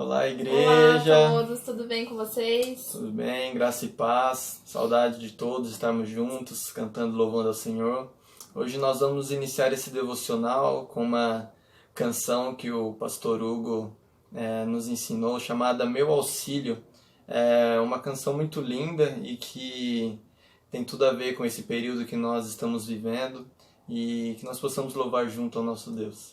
Olá, igreja! Olá a todos, tudo bem com vocês? Tudo bem, graça e paz. Saudade de todos estarmos juntos, cantando, louvando ao Senhor. Hoje nós vamos iniciar esse devocional com uma canção que o pastor Hugo nos ensinou, chamada Meu Auxílio. É uma canção muito linda e que tem tudo a ver com esse período que nós estamos vivendo e que nós possamos louvar junto ao nosso Deus.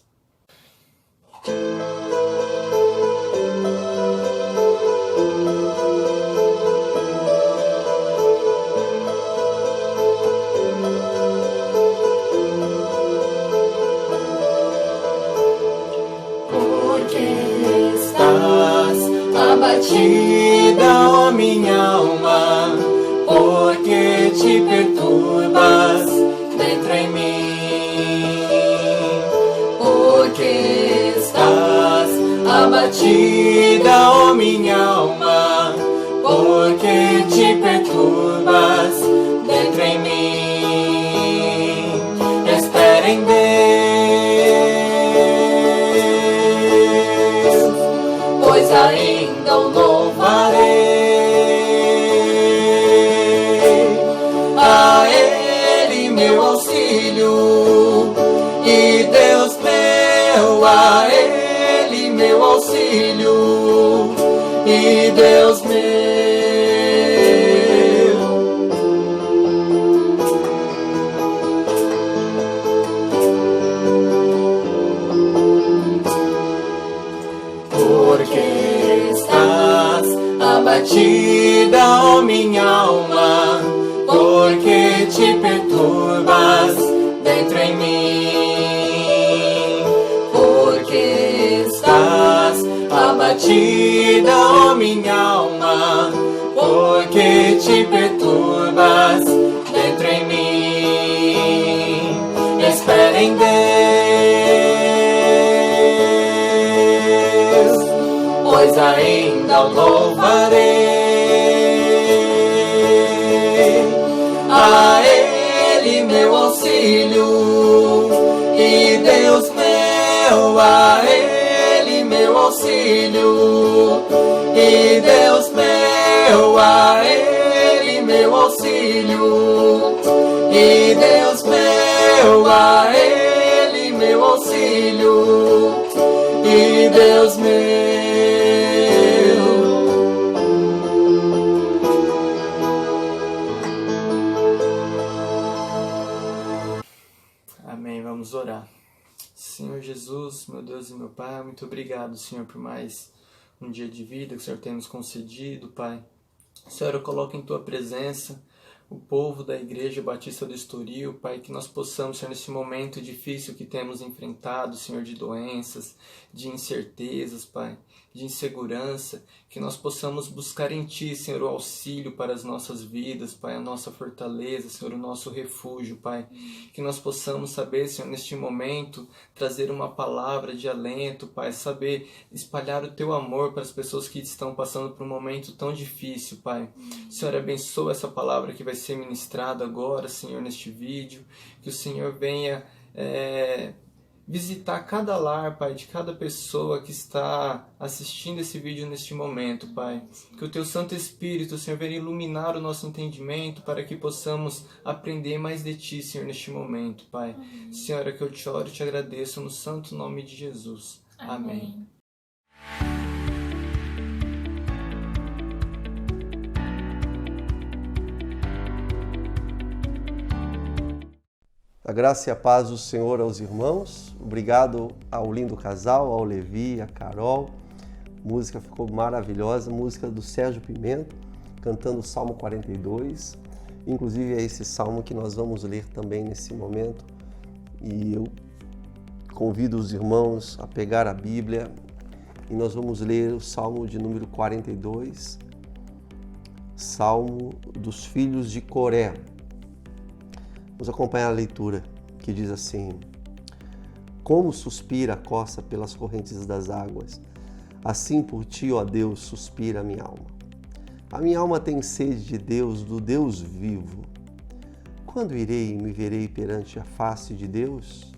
Abatida, ó minha alma, porque te perturbas dentro em mim? Porque estás abatida, ó minha alma, porque te perturbas dentro em mim? Espera em Deus, pois ainda o louvarei. A Ele meu auxílio, e Deus meu, a Ele meu auxílio, e Deus meu. Porque estás abatida, ó minha alma, porque te perturbas dentro em mim? Porque estás abatida, ó minha alma, porque te perturbas dentro em mim? Espera em Deus, pois ainda o louvarei. A Ele meu auxílio, e Deus meu, a Ele meu auxílio, e Deus meu, a Ele meu auxílio, e Deus meu, a Ele meu auxílio, e Deus meu. Amém, vamos orar. Senhor Jesus, meu Deus e meu Pai, muito obrigado, Senhor, por mais um dia de vida que o Senhor tem nos concedido, Pai. Senhor, eu coloco em Tua presença o povo da Igreja Batista do Estoril, Pai, que nós possamos, Senhor, nesse momento difícil que temos enfrentado, Senhor, de doenças, de incertezas, Pai, de insegurança, que nós possamos buscar em Ti, Senhor, o auxílio para as nossas vidas, Pai, a nossa fortaleza, Senhor, o nosso refúgio, Pai, que nós possamos saber, Senhor, neste momento, trazer uma palavra de alento, Pai, saber espalhar o Teu amor para as pessoas que estão passando por um momento tão difícil, Pai. Senhor, abençoa essa palavra que vai ser ministrada agora, Senhor, neste vídeo, que o Senhor venha visitar cada lar, Pai, de cada pessoa que está assistindo esse vídeo neste momento, Pai. Que o Teu Santo Espírito, Senhor, venha iluminar o nosso entendimento para que possamos aprender mais de Ti, Senhor, neste momento, Pai. Senhor, é que eu te oro e te agradeço no santo nome de Jesus. Amém. A graça e a paz do Senhor aos irmãos. Obrigado ao lindo casal, ao Levi, a Carol. A música ficou maravilhosa, música do Sérgio Pimenta, cantando o Salmo 42. Inclusive é esse salmo que nós vamos ler também nesse momento. E eu convido os irmãos a pegar a Bíblia e nós vamos ler o Salmo de número 42, Salmo dos filhos de Coré. Vamos acompanhar a leitura, que diz assim: Como suspira a costa pelas correntes das águas, assim por ti, ó Deus, suspira a minha alma. A minha alma tem sede de Deus, do Deus vivo. Quando irei e me verei perante a face de Deus?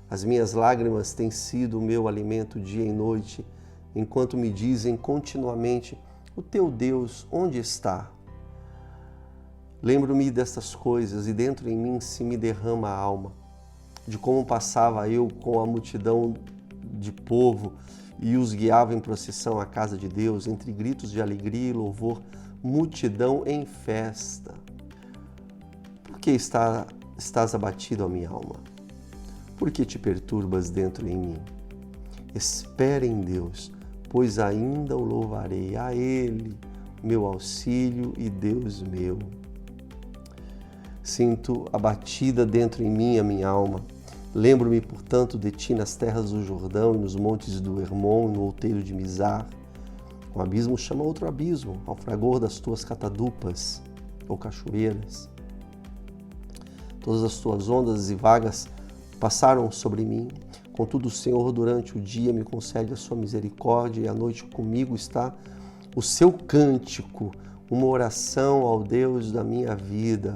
As minhas lágrimas têm sido o meu alimento dia e noite, enquanto me dizem continuamente: o teu Deus onde está? Lembro-me destas coisas e dentro em mim se me derrama a alma, de como passava eu com a multidão de povo e os guiava em procissão à casa de Deus, entre gritos de alegria e louvor, multidão em festa. Por que estás abatido, a minha alma? Por que te perturbas dentro em mim? Espera em Deus, pois ainda o louvarei, a Ele, meu auxílio e Deus meu. Sinto abatida dentro em mim a minha alma. Lembro-me, portanto, de ti nas terras do Jordão e nos montes do Hermon e no outeiro de Mizar. Um abismo chama outro abismo, ao fragor das tuas catadupas ou cachoeiras. Todas as tuas ondas e vagas passaram sobre mim. Contudo, o Senhor, durante o dia, me concede a sua misericórdia e à noite comigo está o seu cântico, uma oração ao Deus da minha vida.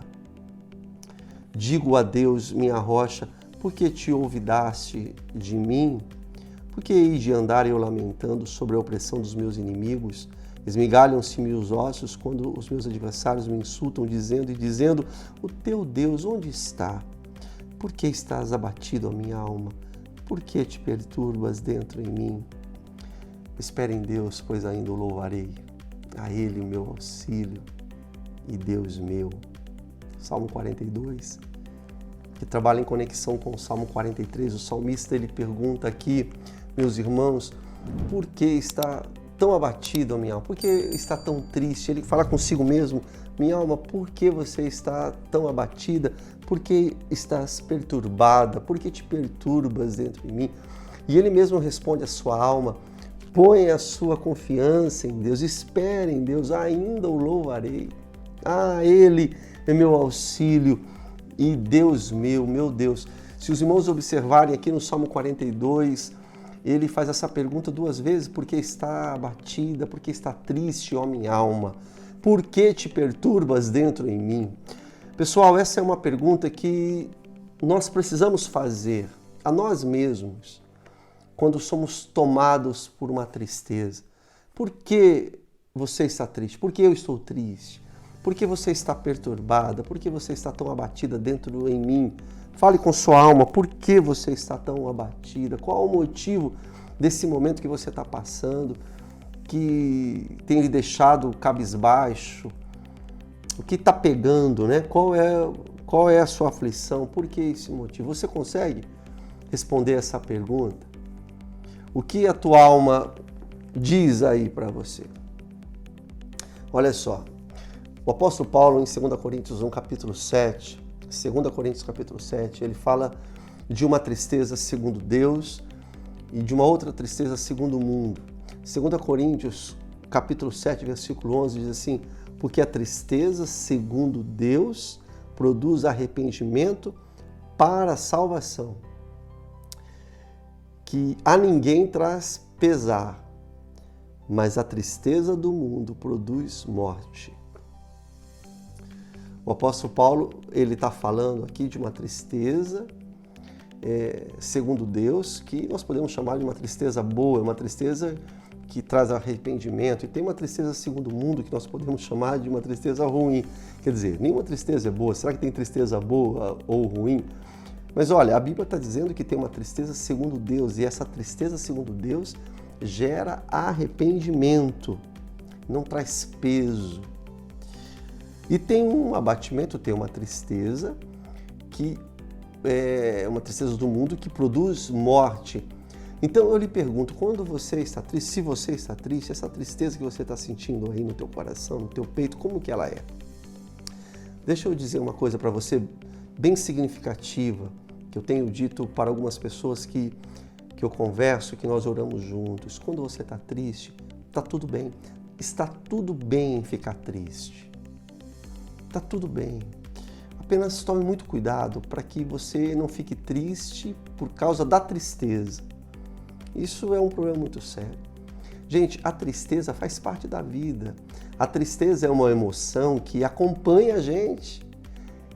Digo a Deus, minha rocha: por que te olvidaste de mim? Por que hei de andar eu lamentando sobre a opressão dos meus inimigos? Esmigalham-se-me os ossos quando os meus adversários me insultam, dizendo: o teu Deus onde está? Por que estás abatido, a minha alma? Por que te perturbas dentro em mim? Espera em Deus, pois ainda o louvarei. A Ele o meu auxílio e Deus meu. Salmo 42, que trabalha em conexão com o Salmo 43. O salmista, ele pergunta aqui, meus irmãos, por que está tão abatido a minha alma? Por que está tão triste? Ele fala consigo mesmo: minha alma, por que você está tão abatida? Por que estás perturbada? Por que te perturbas dentro de mim? E ele mesmo responde à sua alma: põe a sua confiança em Deus, espere em Deus, ainda o louvarei. Ah, Ele é meu auxílio e Deus meu Deus. Se os irmãos observarem aqui no Salmo 42, ele faz essa pergunta duas vezes: por que está abatida, por que está triste, ó minha alma? Por que te perturbas dentro em mim? Pessoal, essa é uma pergunta que nós precisamos fazer a nós mesmos quando somos tomados por uma tristeza. Por que você está triste? Por que eu estou triste? Por que você está perturbada? Por que você está tão abatida dentro em mim? Fale com sua alma, por que você está tão abatida? Qual o motivo desse momento que você está passando, que tem lhe deixado cabisbaixo? O que está pegando, né? Qual é a sua aflição? Por que esse motivo? Você consegue responder essa pergunta? O que a tua alma diz aí para você? Olha só. O apóstolo Paulo, em 2 Coríntios 1, capítulo 7, 2 Coríntios capítulo 7, ele fala de uma tristeza segundo Deus e de uma outra tristeza segundo o mundo. 2 Coríntios capítulo 7, versículo 11, diz assim: porque a tristeza segundo Deus produz arrependimento para a salvação, que a ninguém traz pesar, mas a tristeza do mundo produz morte. O apóstolo Paulo, ele está falando aqui de uma tristeza segundo Deus, que nós podemos chamar de uma tristeza boa, uma tristeza que traz arrependimento, e tem uma tristeza segundo o mundo que nós podemos chamar de uma tristeza ruim. Quer dizer, nenhuma tristeza é boa. Será que tem tristeza boa ou ruim? Mas olha, a Bíblia está dizendo que tem uma tristeza segundo Deus, e essa tristeza segundo Deus gera arrependimento, não traz peso. E tem um abatimento, tem uma tristeza que é uma tristeza do mundo que produz morte. Então eu lhe pergunto, quando você está triste, se você está triste, essa tristeza que você está sentindo aí no teu coração, no teu peito, como que ela é? Deixa eu dizer uma coisa para você bem significativa, que eu tenho dito para algumas pessoas que eu converso, que nós oramos juntos. Quando você está triste, está tudo bem. Está tudo bem em ficar triste. Está tudo bem. Apenas tome muito cuidado para que você não fique triste por causa da tristeza. Isso é um problema muito sério. Gente, a tristeza faz parte da vida. A tristeza é uma emoção que acompanha a gente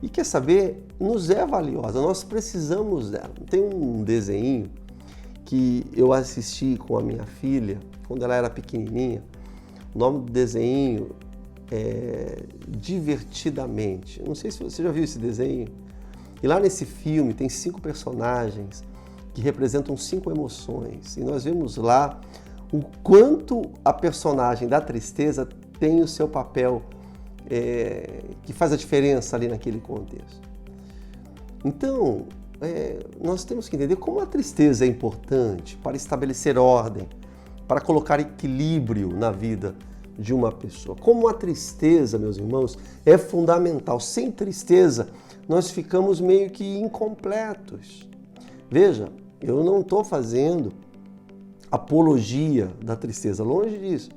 e, quer saber, nos é valiosa. Nós precisamos dela. Tem um desenho que eu assisti com a minha filha, quando ela era pequenininha. O nome do desenho é Divertidamente. Não sei se você já viu esse desenho. E lá nesse filme tem 5 personagens que representam 5 emoções. E nós vemos lá o quanto a personagem da tristeza tem o seu papel que faz a diferença ali naquele contexto. Então, nós temos que entender como a tristeza é importante para estabelecer ordem, para colocar equilíbrio na vida de uma pessoa. Como a tristeza, meus irmãos, é fundamental. Sem tristeza, nós ficamos meio que incompletos. Veja, eu não estou fazendo apologia da tristeza, longe disso,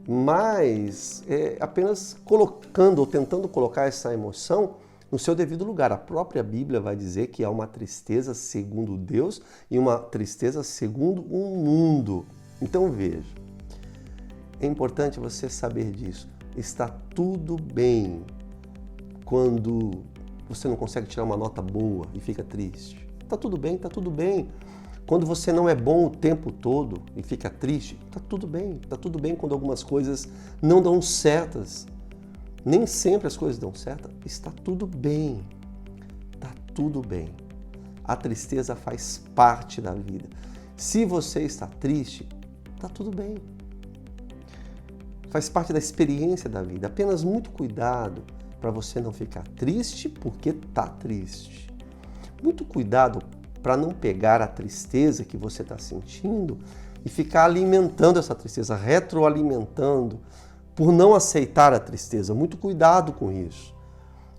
mas apenas colocando ou tentando colocar essa emoção no seu devido lugar. A própria Bíblia vai dizer que há uma tristeza segundo Deus e uma tristeza segundo o mundo. Então veja, é importante você saber disso. Está tudo bem quando você não consegue tirar uma nota boa e fica triste. Está tudo bem, está tudo bem. Quando você não é bom o tempo todo e fica triste, está tudo bem. Está tudo bem quando algumas coisas não dão certas. Nem sempre as coisas dão certo. Está tudo bem. Está tudo bem. A tristeza faz parte da vida. Se você está triste, está tudo bem. Faz parte da experiência da vida. Apenas muito cuidado para você não ficar triste porque está triste. Muito cuidado para não pegar a tristeza que você está sentindo e ficar alimentando essa tristeza, retroalimentando, por não aceitar a tristeza. Muito cuidado com isso.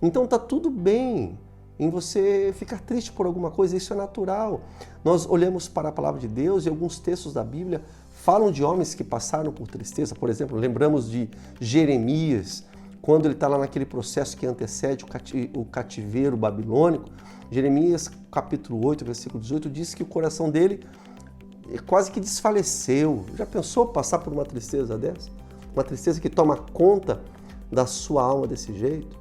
Então está tudo bem em você ficar triste por alguma coisa, isso é natural. Nós olhamos para a palavra de Deus e alguns textos da Bíblia falam de homens que passaram por tristeza. Por exemplo, lembramos de Jeremias, quando ele está lá naquele processo que antecede o cativeiro babilônico. Jeremias, capítulo 8, versículo 18, diz que o coração dele quase que desfaleceu. Já pensou passar por uma tristeza dessa? Uma tristeza que toma conta da sua alma desse jeito?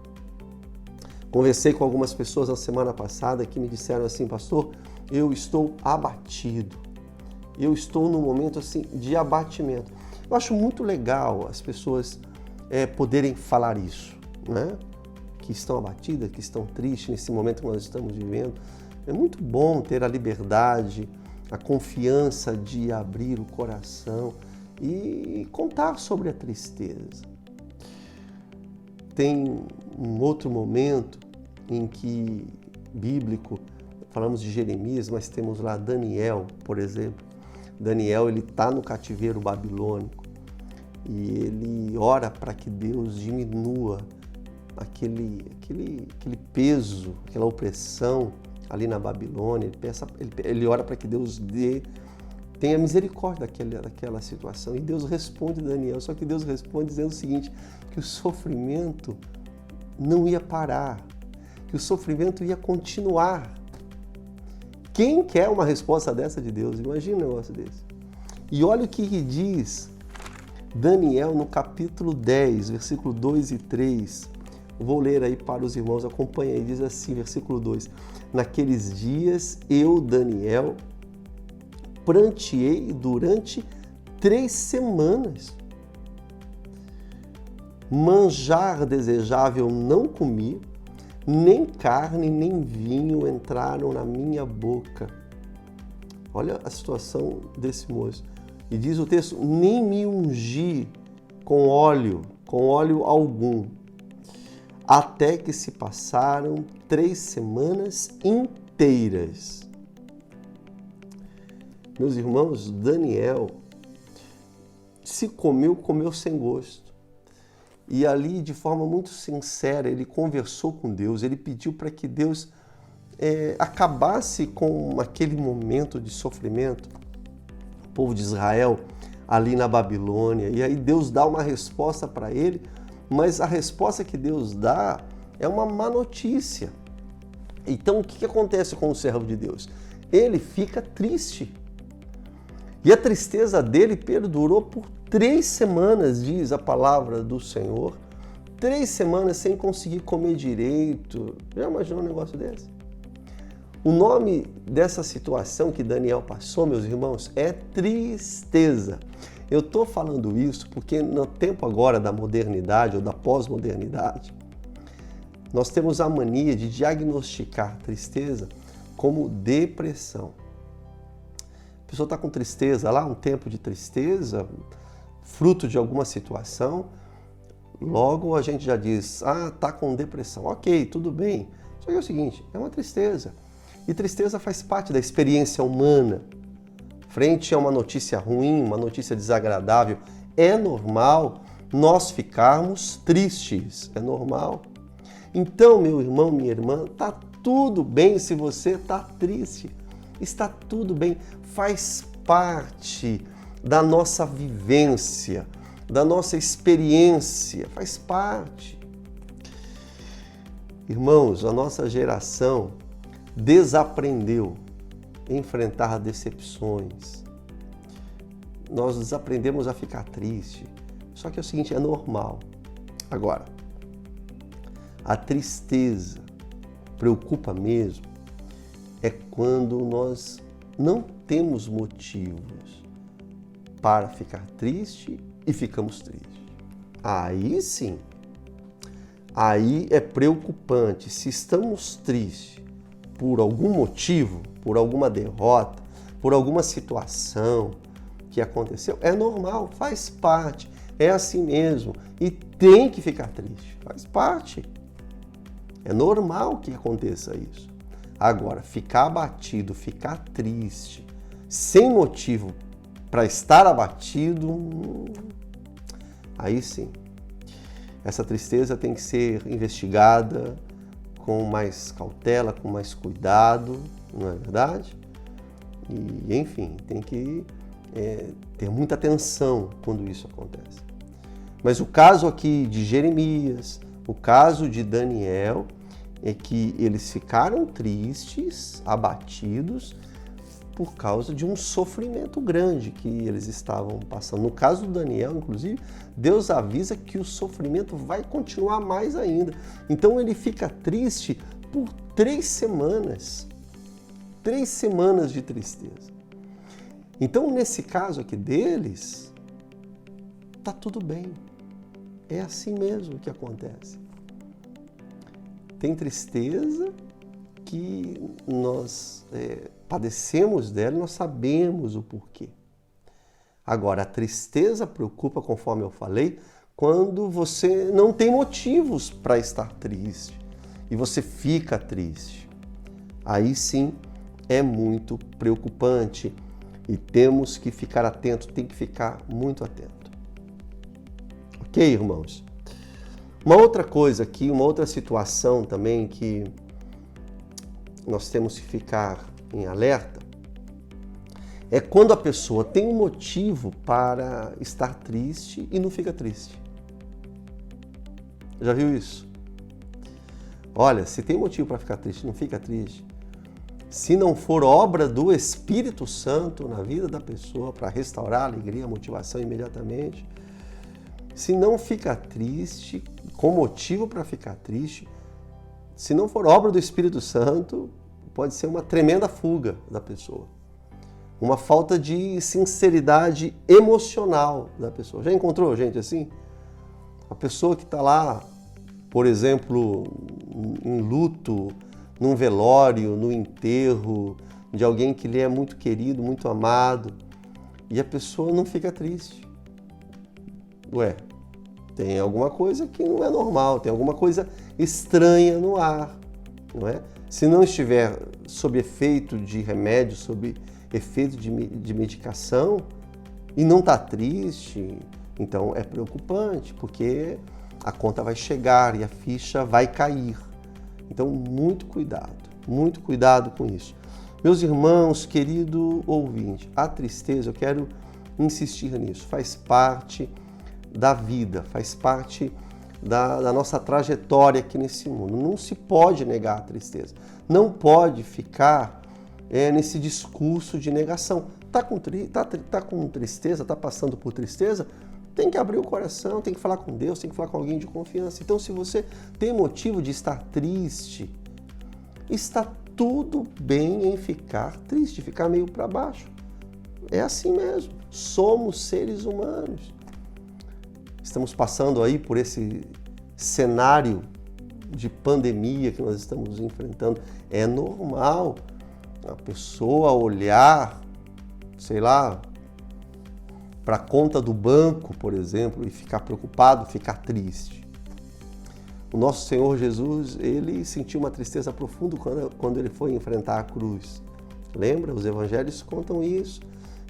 Conversei com algumas pessoas na semana passada que me disseram assim: pastor, eu estou abatido. Eu estou num momento assim de abatimento. Eu acho muito legal as pessoas poderem falar isso, né? Que estão abatidas, que estão tristes nesse momento que nós estamos vivendo. É muito bom ter a liberdade, a confiança de abrir o coração e contar sobre a tristeza. Tem um outro momento em que, bíblico, falamos de Jeremias, mas temos lá Daniel, por exemplo. Daniel, ele está no cativeiro babilônico e ele ora para que Deus diminua aquele peso, aquela opressão ali na Babilônia. Ele ora para que Deus tenha misericórdia daquela situação. E Deus responde Daniel, só que Deus responde dizendo o seguinte, que o sofrimento não ia parar, que o sofrimento ia continuar. Quem quer uma resposta dessa de Deus? Imagina um negócio desse. E olha o que diz Daniel no capítulo 10, versículo 2 e 3. Vou ler aí para os irmãos, acompanha aí, diz assim, versículo 2. Naqueles dias eu, Daniel, pranteei durante 3 semanas. Manjar desejável não comi, nem carne, nem vinho entraram na minha boca. Olha a situação desse moço. E diz o texto, nem me ungi com óleo algum, até que se passaram 3 semanas inteiras. Meus irmãos, Daniel se comeu sem gosto. E ali, de forma muito sincera, ele conversou com Deus, ele pediu para que Deus acabasse com aquele momento de sofrimento, o povo de Israel ali na Babilônia. E aí Deus dá uma resposta para ele, mas a resposta que Deus dá é uma má notícia. Então, o que acontece com o servo de Deus? Ele fica triste. E a tristeza dele perdurou por 3 semanas, diz a palavra do Senhor. 3 semanas sem conseguir comer direito. Já imaginou um negócio desse? O nome dessa situação que Daniel passou, meus irmãos, é tristeza. Eu estou falando isso porque no tempo agora da modernidade ou da pós-modernidade, nós temos a mania de diagnosticar tristeza como depressão. A pessoa está com tristeza lá, um tempo de tristeza, fruto de alguma situação, logo a gente já diz, está com depressão. Ok, tudo bem. Só que é o seguinte, é uma tristeza. E tristeza faz parte da experiência humana. Frente a uma notícia ruim, uma notícia desagradável, é normal nós ficarmos tristes. É normal. Então, meu irmão, minha irmã, está tudo bem se você está triste. Está tudo bem. Faz parte da nossa vivência, da nossa experiência. Faz parte. Irmãos, a nossa geração desaprendeu a enfrentar decepções. Nós desaprendemos a ficar triste. Só que é o seguinte, é normal. Agora, a tristeza preocupa mesmo é quando nós não temos motivos para ficar triste e ficamos tristes. Aí sim, aí é preocupante. Se estamos tristes por algum motivo, por alguma derrota, por alguma situação que aconteceu, é normal, faz parte, é assim mesmo e tem que ficar triste, faz parte. É normal que aconteça isso. Agora, ficar abatido, ficar triste, sem motivo para estar abatido, aí sim. Essa tristeza tem que ser investigada com mais cautela, com mais cuidado, não é verdade? E, enfim, tem que ter muita atenção quando isso acontece. Mas o caso aqui de Jeremias, o caso de Daniel, é que eles ficaram tristes, abatidos, por causa de um sofrimento grande que eles estavam passando. No caso do Daniel, inclusive, Deus avisa que o sofrimento vai continuar mais ainda. Então ele fica triste por 3 semanas. 3 semanas de tristeza. Então, nesse caso aqui deles, tá tudo bem. É assim mesmo que acontece. Tem tristeza que nós padecemos dela, nós sabemos o porquê. Agora, a tristeza preocupa, conforme eu falei, quando você não tem motivos para estar triste e você fica triste. Aí sim é muito preocupante e temos que ficar atentos, tem que ficar muito atento. Ok, irmãos? Uma outra coisa aqui, uma outra situação também que nós temos que ficar em alerta é quando a pessoa tem um motivo para estar triste e não fica triste. Já viu isso? Olha, se tem motivo para ficar triste, não fica triste. Se não for obra do Espírito Santo na vida da pessoa para restaurar a alegria, a motivação imediatamente, se não fica triste, com motivo para ficar triste, se não for obra do Espírito Santo, pode ser uma tremenda fuga da pessoa. Uma falta de sinceridade emocional da pessoa. Já encontrou gente assim? A pessoa que está lá, por exemplo, em luto, num velório, no enterro de alguém que lhe é muito querido, muito amado, e a pessoa não fica triste. Ué, tem alguma coisa que não é normal, tem alguma coisa estranha no ar, não é? Se não estiver sob efeito de remédio, sob efeito de medicação e não está triste, então é preocupante, porque a conta vai chegar e a ficha vai cair. Então, muito cuidado com isso. Meus irmãos, querido ouvinte, a tristeza, eu quero insistir nisso, faz parte da vida, faz parte da nossa trajetória aqui nesse mundo. Não se pode negar a tristeza. Não pode ficar nesse discurso de negação. Tá com tristeza, tá passando por tristeza, tem que abrir o coração, tem que falar com Deus, tem que falar com alguém de confiança. Então, se você tem motivo de estar triste, está tudo bem em ficar triste, ficar meio para baixo. É assim mesmo. Somos seres humanos. Estamos passando aí por esse cenário de pandemia que nós estamos enfrentando. É normal a pessoa olhar, sei lá, para a conta do banco, por exemplo, e ficar preocupado, ficar triste. O nosso Senhor Jesus, ele sentiu uma tristeza profunda quando ele foi enfrentar a cruz. Lembra? Os evangelhos contam isso.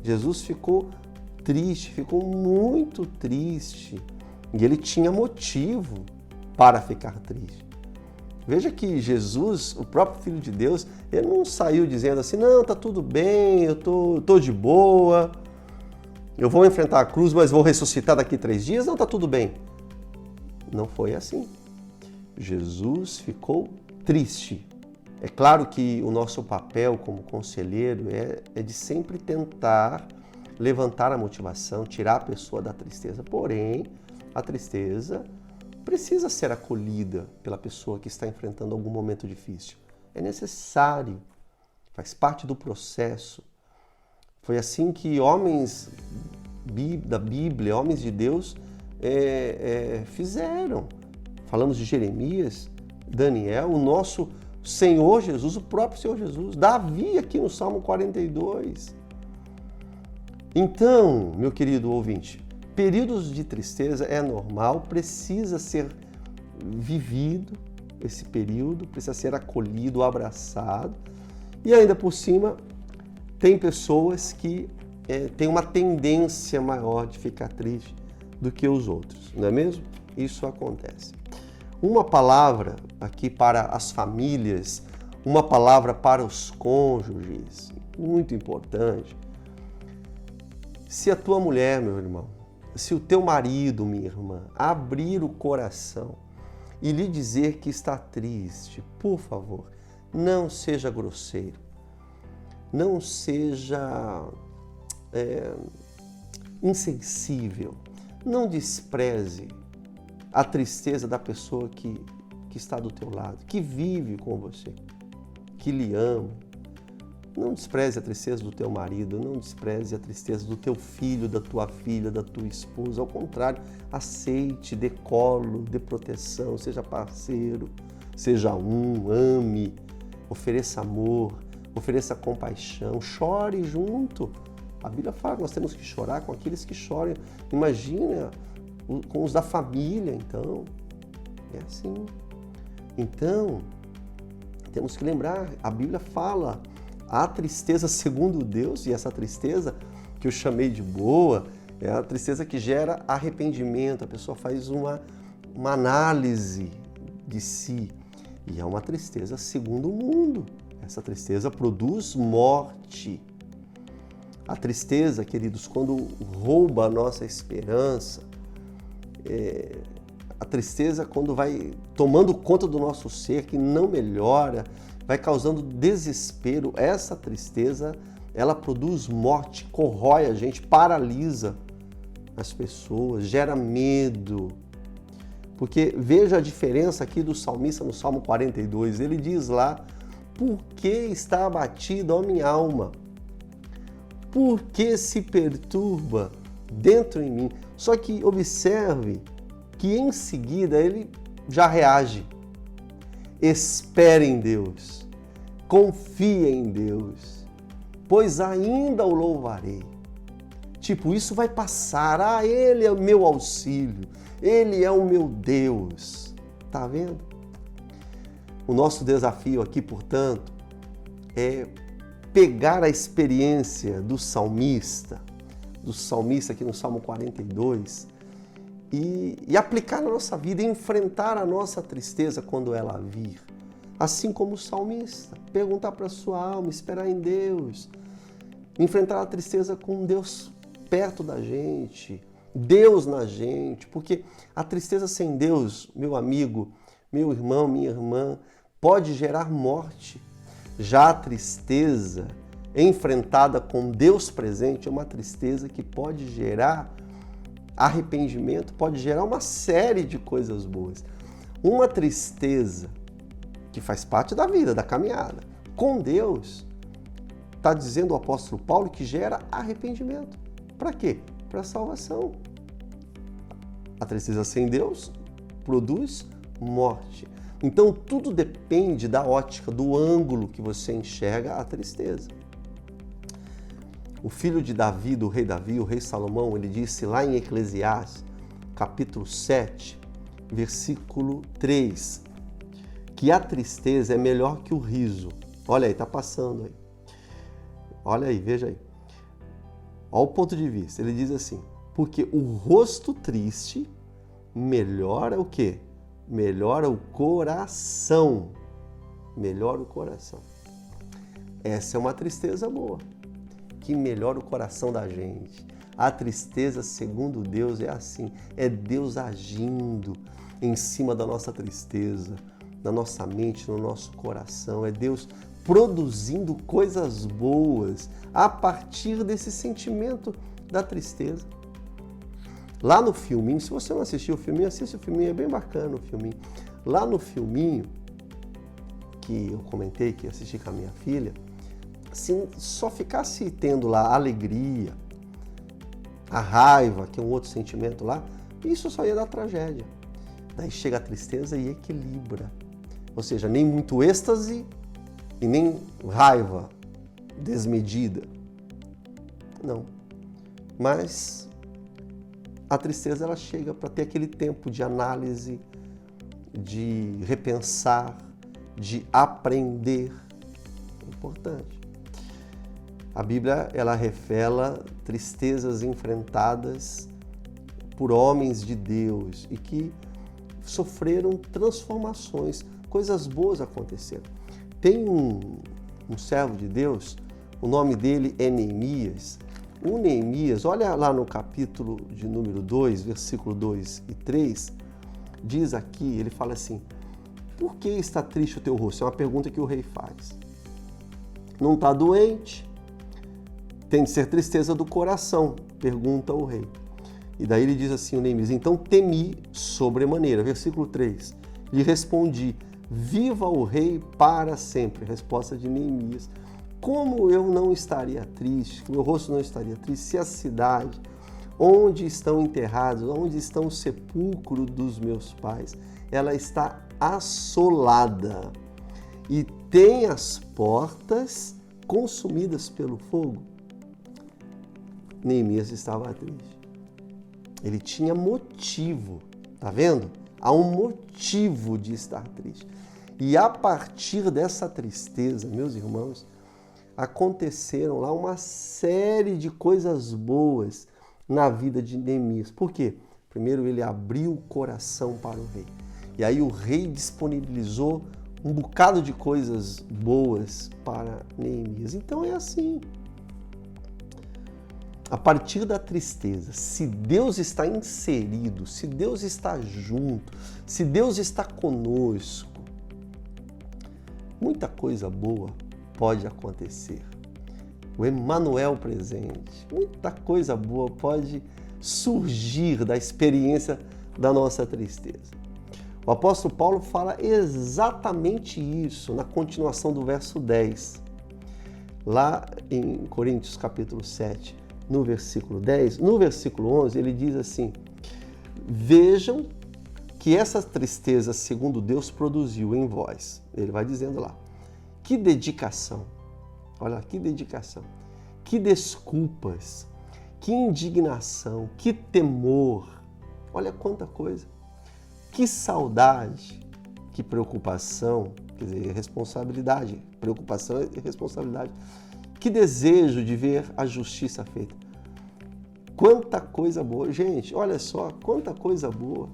Jesus ficou triste, ficou muito triste. E ele tinha motivo para ficar triste. Veja que Jesus, o próprio Filho de Deus, ele não saiu dizendo assim, não, tá tudo bem, eu tô de boa, eu vou enfrentar a cruz, mas vou ressuscitar daqui 3 dias, não, tá tudo bem. Não foi assim. Jesus ficou triste. É claro que o nosso papel como conselheiro é de sempre tentar levantar a motivação, tirar a pessoa da tristeza. Porém, a tristeza precisa ser acolhida pela pessoa que está enfrentando algum momento difícil. É necessário, faz parte do processo. Foi assim que homens da Bíblia, homens de Deus, fizeram. Falamos de Jeremias, Daniel, o nosso Senhor Jesus, o próprio Senhor Jesus, Davi aqui no Salmo 42. Então, meu querido ouvinte, períodos de tristeza é normal, precisa ser vivido esse período, precisa ser acolhido, abraçado. E ainda por cima, tem pessoas que têm uma tendência maior de ficar triste do que os outros, não é mesmo? Isso acontece. Uma palavra aqui para as famílias, uma palavra para os cônjuges, muito importante. Se a tua mulher, meu irmão, se o teu marido, minha irmã, abrir o coração e lhe dizer que está triste, por favor, não seja grosseiro, não seja insensível, não despreze a tristeza da pessoa que está do teu lado, que vive com você, que lhe ama. Não despreze a tristeza do teu marido, não despreze a tristeza do teu filho, da tua filha, da tua esposa. Ao contrário, aceite, dê colo, dê proteção, seja parceiro, seja ame, ofereça amor, ofereça compaixão, chore junto. A Bíblia fala que nós temos que chorar com aqueles que choram. Imagina com os da família, então. É assim. Então, temos que lembrar, a Bíblia fala, a tristeza segundo Deus, e essa tristeza que eu chamei de boa, é a tristeza que gera arrependimento, a pessoa faz uma análise de si, e é uma tristeza segundo o mundo. Essa tristeza produz morte. A tristeza, queridos, quando rouba a nossa esperança, a tristeza quando vai tomando conta do nosso ser, que não melhora, vai causando desespero. Essa tristeza, ela produz morte, corrói a gente, paralisa as pessoas, gera medo. Porque veja a diferença aqui do salmista no Salmo 42. Ele diz lá, por que está abatida, ó minha alma? Por que se perturba dentro em mim? Só que observe que em seguida ele já reage. Espere em Deus, confie em Deus, pois ainda o louvarei. Tipo, isso vai passar. Ele é o meu auxílio, Ele é o meu Deus. Tá vendo? O nosso desafio aqui, portanto, é pegar a experiência do salmista aqui no Salmo 42 e aplicar na nossa vida, enfrentar a nossa tristeza quando ela vir. Assim como o salmista, perguntar para a sua alma, esperar em Deus, enfrentar a tristeza com Deus perto da gente, Deus na gente, porque a tristeza sem Deus, meu amigo, meu irmão, minha irmã, pode gerar morte. Já a tristeza enfrentada com Deus presente é uma tristeza que pode gerar arrependimento, pode gerar uma série de coisas boas. Uma tristeza que faz parte da vida, da caminhada. com Deus, está dizendo o apóstolo Paulo que gera arrependimento. Para quê? Para salvação. A tristeza sem Deus produz morte. Então tudo depende da ótica, do ângulo que você enxerga a tristeza. O filho de Davi, do rei Davi, o rei Salomão, ele disse lá em Eclesiastes, capítulo 7, versículo 3, que a tristeza é melhor que o riso. Olha aí, está passando aí. Olha aí, veja aí. Olha o ponto de vista. Ele diz assim, porque o rosto triste melhora o quê? Melhora o coração. Melhora o coração. Essa é uma tristeza boa, que melhora o coração da gente. A tristeza, segundo Deus, é assim. É Deus agindo em cima da nossa tristeza, na nossa mente, no nosso coração. É Deus produzindo coisas boas a partir desse sentimento da tristeza. Lá no filminho, se você não assistiu o filminho, assiste o filminho, é bem bacana o filminho. Lá no filminho, que eu comentei, que assisti com a minha filha, se só ficasse tendo lá a alegria, a raiva, que é um outro sentimento lá, isso só ia dar tragédia. Daí chega a tristeza e equilibra. Ou seja, nem muito êxtase e nem raiva desmedida. Não. Mas a tristeza ela chega para ter aquele tempo de análise, de repensar, de aprender. É importante. A Bíblia ela revela tristezas enfrentadas por homens de Deus e que sofreram transformações, coisas boas aconteceram. Tem um servo de Deus, o nome dele é Neemias. O Neemias, olha lá no capítulo de número 2, versículo 2 e 3, diz aqui, ele fala assim, por que está triste o teu rosto? É uma pergunta que o rei faz. Não está doente? Tem de ser tristeza do coração, pergunta o rei. E daí ele diz assim, o Neemias, então temi sobremaneira. Versículo 3, lhe respondi, viva o rei para sempre. Resposta de Neemias. Como eu não estaria triste, meu rosto não estaria triste, se a cidade onde estão enterrados, onde estão o sepulcro dos meus pais, ela está assolada e tem as portas consumidas pelo fogo? Neemias estava triste. Ele tinha motivo, tá vendo? Há um motivo de estar triste. E a partir dessa tristeza, meus irmãos, aconteceram lá uma série de coisas boas na vida de Neemias. Por quê? Primeiro, ele abriu o coração para o rei. E aí o rei disponibilizou um bocado de coisas boas para Neemias. Então é assim. A partir da tristeza, se Deus está inserido, se Deus está junto, se Deus está conosco, muita coisa boa pode acontecer. O Emmanuel presente, muita coisa boa pode surgir da experiência da nossa tristeza. O apóstolo Paulo fala exatamente isso na continuação do verso 10. Lá em Coríntios capítulo 7, no versículo 10, no versículo 11, ele diz assim, vejam que essa tristeza, segundo Deus, produziu em vós. Ele vai dizendo lá, que dedicação, olha que dedicação, que desculpas, que indignação, que temor, olha quanta coisa, que saudade, que preocupação, quer dizer, responsabilidade, preocupação e responsabilidade, que desejo de ver a justiça feita. Quanta coisa boa, gente, olha só, quanta coisa boa.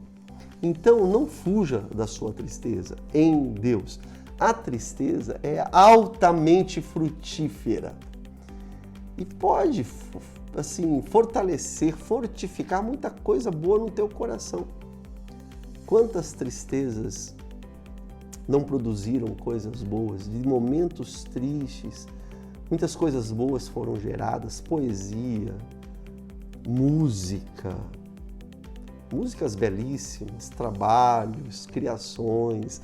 Então não fuja da sua tristeza em Deus. A tristeza é altamente frutífera e pode, assim, fortalecer, fortificar muita coisa boa no teu coração. Quantas tristezas não produziram coisas boas, de momentos tristes, muitas coisas boas foram geradas, poesia, música, músicas belíssimas, trabalhos, criações,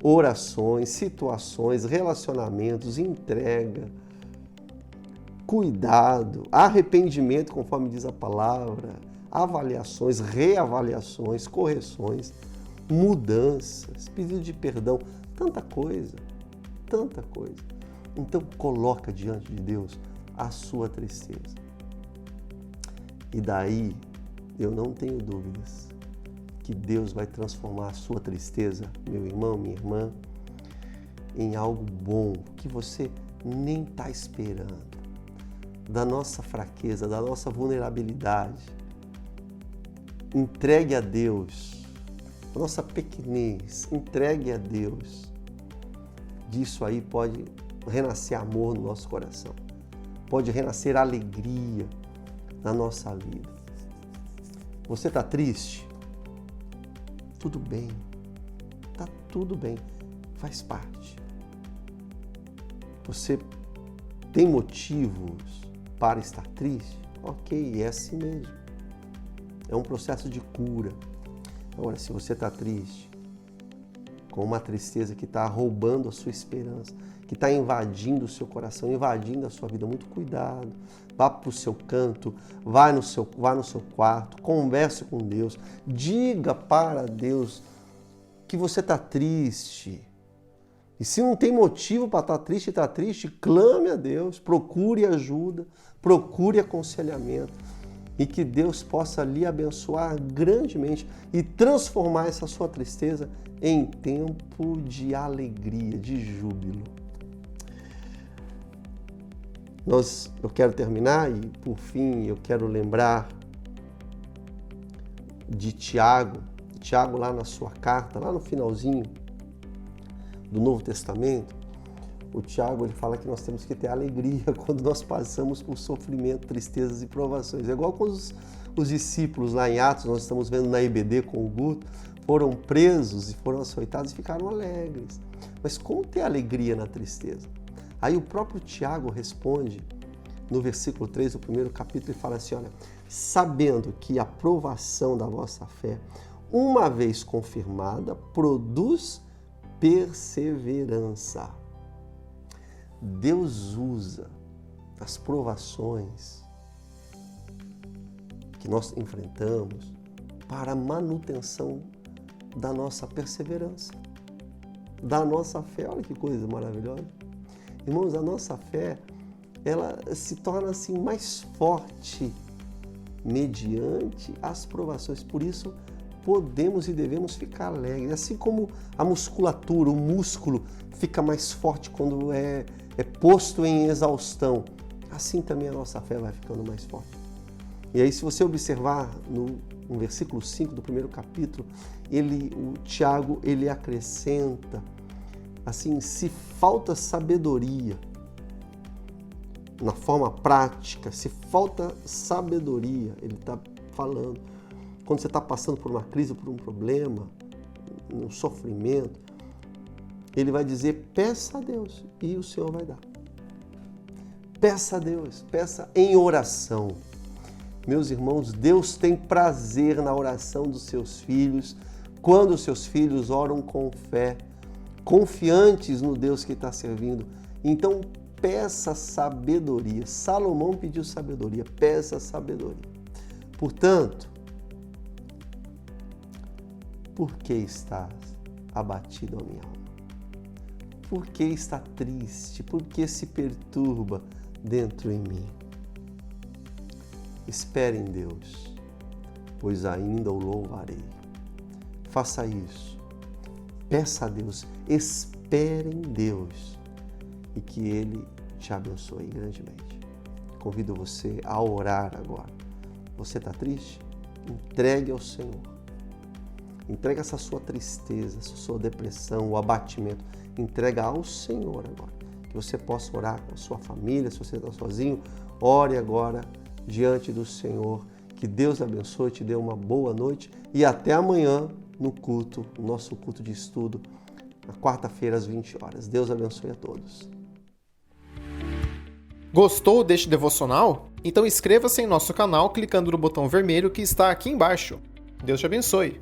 orações, situações, relacionamentos, entrega, cuidado, arrependimento, conforme diz a palavra, avaliações, reavaliações, correções, mudanças, pedido de perdão, tanta coisa, tanta coisa. Então coloca diante de Deus a sua tristeza. E daí, eu não tenho dúvidas que Deus vai transformar a sua tristeza, meu irmão, minha irmã, em algo bom que você nem está esperando. Da nossa fraqueza, da nossa vulnerabilidade. Entregue a Deus, a nossa pequenez, entregue a Deus. Disso aí pode renascer amor no nosso coração, pode renascer alegria na nossa vida. Você está triste? Tudo bem, está tudo bem, faz parte. Você tem motivos para estar triste? Ok, é assim mesmo. É um processo de cura. Agora, se você está triste, com uma tristeza que está roubando a sua esperança, que está invadindo o seu coração, invadindo a sua vida, muito cuidado. Vá para o seu canto, vá no seu quarto, converse com Deus, diga para Deus que você está triste. E se não tem motivo para estar triste, clame a Deus, procure ajuda, procure aconselhamento e que Deus possa lhe abençoar grandemente e transformar essa sua tristeza em tempo de alegria, de júbilo. Eu quero terminar e, por fim, eu quero lembrar de Tiago. Tiago, lá na sua carta, lá no finalzinho do Novo Testamento, o Tiago ele fala que nós temos que ter alegria quando nós passamos por sofrimento, tristezas e provações. É igual quando os discípulos lá em Atos, nós estamos vendo na IBD com o Guto, foram presos e foram açoitados e ficaram alegres. Mas como ter alegria na tristeza? Aí o próprio Tiago responde no versículo 3 do primeiro capítulo e fala assim, olha, sabendo que a provação da vossa fé, uma vez confirmada, produz perseverança. Deus usa as provações que nós enfrentamos para a manutenção da nossa perseverança, da nossa fé. Olha que coisa maravilhosa. Irmãos, a nossa fé, ela se torna assim mais forte mediante as provações. Por isso, podemos e devemos ficar alegres. Assim como a musculatura, o músculo fica mais forte quando é posto em exaustão, assim também a nossa fé vai ficando mais forte. E aí, se você observar no versículo 5 do primeiro capítulo, o Tiago, ele acrescenta assim, se falta sabedoria na forma prática, se falta sabedoria, ele está falando, quando você está passando por uma crise, por um problema, um sofrimento, ele vai dizer, peça a Deus e o Senhor vai dar. Peça a Deus, peça em oração. Meus irmãos, Deus tem prazer na oração dos seus filhos, quando os seus filhos oram com fé, confiantes no Deus que está servindo. Então, peça sabedoria. Salomão pediu sabedoria, peça sabedoria. Portanto, por que estás abatido, minha alma? Por que está triste? Por que se perturba dentro em mim? Espere em Deus, pois ainda o louvarei. Faça isso. Peça a Deus, espere em Deus e que Ele te abençoe grandemente. Convido você a orar agora. Você está triste? Entregue ao Senhor. Entregue essa sua tristeza, essa sua depressão, o abatimento. Entrega ao Senhor agora. Que você possa orar com a sua família, se você está sozinho, ore agora diante do Senhor. Que Deus abençoe, te dê uma boa noite e até amanhã no culto, no nosso culto de estudo, na quarta-feira às 20 horas. Deus abençoe a todos. Gostou deste devocional? Então inscreva-se em nosso canal clicando no botão vermelho que está aqui embaixo. Deus te abençoe.